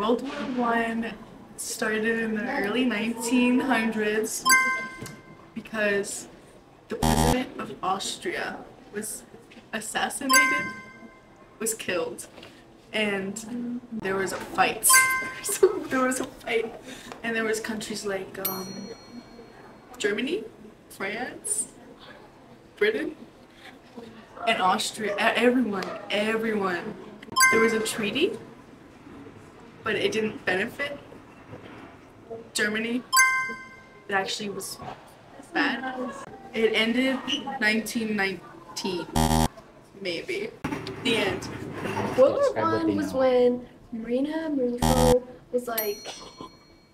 World War One started in the early 1900s because the president of Austria was assassinated, was killed, and there was a fight. And there was countries like Germany, France, Britain, and Austria. Everyone. There was a treaty, but it didn't benefit Germany. It actually was bad. It ended 1919, maybe. The end. World War One was when Marina Marifo was like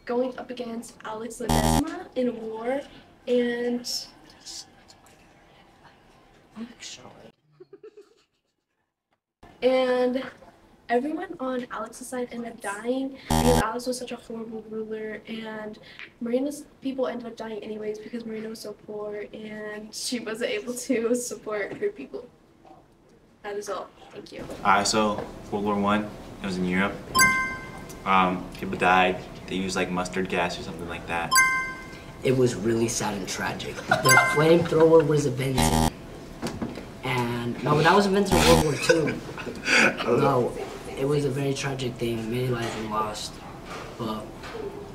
going up against Alex Ledesma in a war, and everyone on Alex's side ended up dying because Alex was such a horrible ruler, and Marina's people ended up dying anyways because Marina was so poor and she wasn't able to support her people. That is all. Thank you. Alright, so World War One, it was in Europe. People died. They used like mustard gas or something like that. It was really sad and tragic. The flamethrower was invented. And no, that was invented in World War II. No, it was a very tragic thing. Many lives were lost. But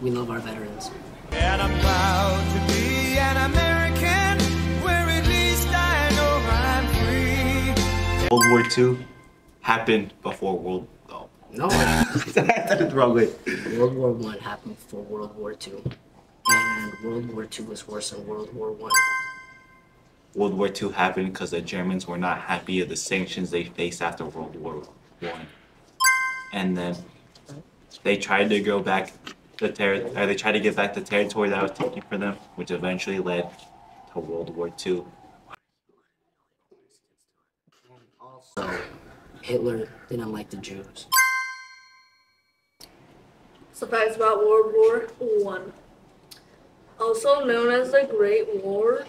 we love our veterans. And I'm proud to be an American, where at least I know I'm free. World War II happened before World. Oh. No. That is wrong way. World War I happened before World War II. And World War II was worse than World War I. World War II happened because the Germans were not happy of the sanctions they faced after World War I. And then they tried to go back they tried to get back the territory that was taken from them, which eventually led to World War II. Also, Hitler didn't like the Jews. Some facts about World War One. Also known as the Great War,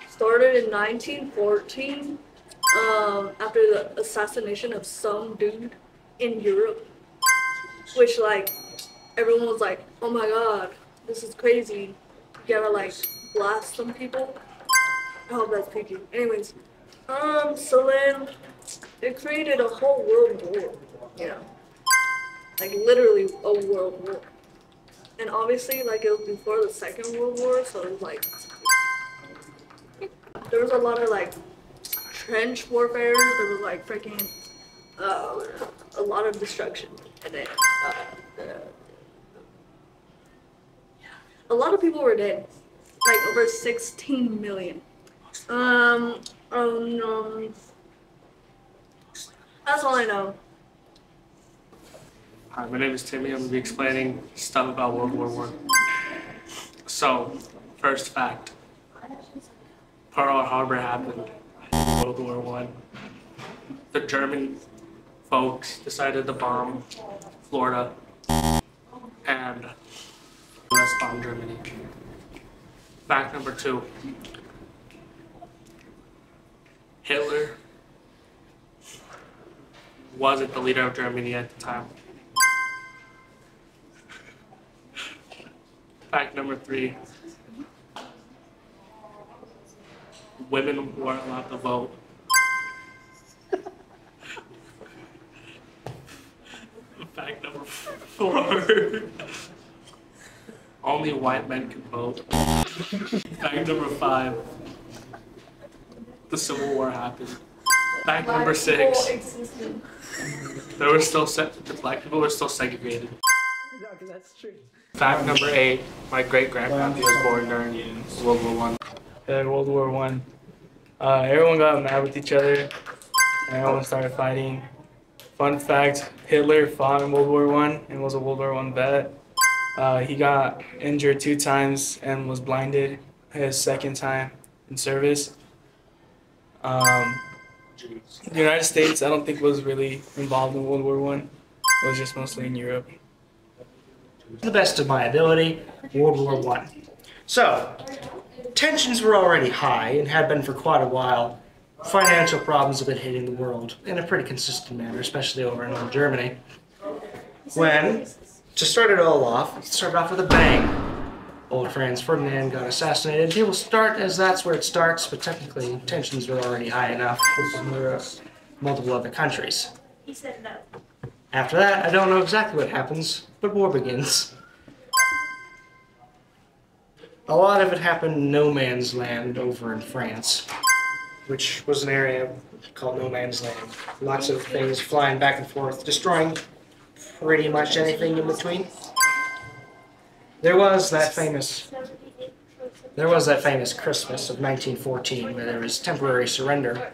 started in 1914 after the assassination of some dude in Europe, which like everyone was like, oh my god, this is crazy, you gotta like blast some people. I hope that's PG. Anyways, so then it created a whole world war, you know, like literally a world war. And obviously like it was before the Second World War, so it was like there was a lot of like trench warfare. There was like freaking a lot of destruction, and then a lot of people were dead, like over 16 million. That's all I know. Hi, my name is Timmy. I'm going to be explaining stuff about World War I. So, first fact. Pearl Harbor happened in World War I. The German folks decided to bomb Florida, and US bombed Germany. Fact number 2. Hitler wasn't the leader of Germany at the time. Fact number 3. Women weren't allowed to vote. Fact number 4. Only white men can vote. Fact number 5. The Civil War happened. Fact number 6. There were still the black people were still segregated. No, because that's true. Fact number 8. My great-grandpa was born during World War I. In World War I, everyone got mad with each other, and everyone started fighting. Fun fact, Hitler fought in World War I and was a World War I vet. He got injured 2 times and was blinded his second time in service. The United States, I don't think, was really involved in World War I. It was just mostly in Europe. To the best of my ability, World War I. So, tensions were already high and had been for quite a while. Financial problems have been hitting the world in a pretty consistent manner, especially over in old Germany. when, to start it all off, it started off with a bang. Old Franz Ferdinand got assassinated. People start as that's where it starts, but technically tensions were already high enough with multiple other countries. He said no. After that, I don't know exactly what happens, but war begins. A lot of it happened in no man's land over in France, which was an area called no man's land. Lots of things flying back and forth, destroying pretty much anything in between. There was that famous Christmas of 1914 where there was temporary surrender,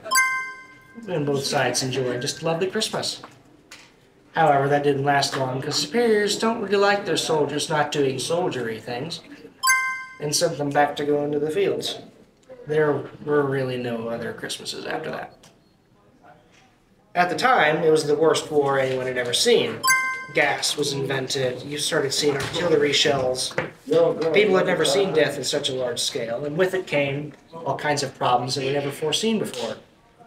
and both sides enjoyed just lovely Christmas. However, that didn't last long because superiors don't really like their soldiers not doing soldiery things, and sent them back to go into the fields. There were really no other Christmases after that. At the time, it was the worst war anyone had ever seen. Gas was invented, you started seeing artillery shells. People had never seen death at such a large scale, and with it came all kinds of problems that were never foreseen before,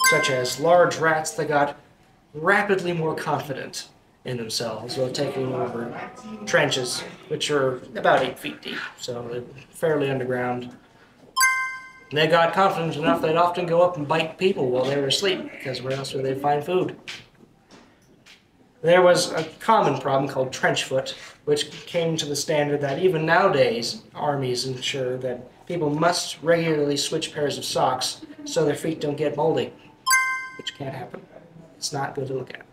such as large rats that got rapidly more confident in themselves while taking over trenches, which are about 8 feet deep, so they're fairly underground. They got confident enough they'd often go up and bite people while they were asleep, because where else would they find food? There was a common problem called trench foot, which came to the standard that even nowadays, armies ensure that people must regularly switch pairs of socks so their feet don't get moldy, which can't happen. It's not good to look at.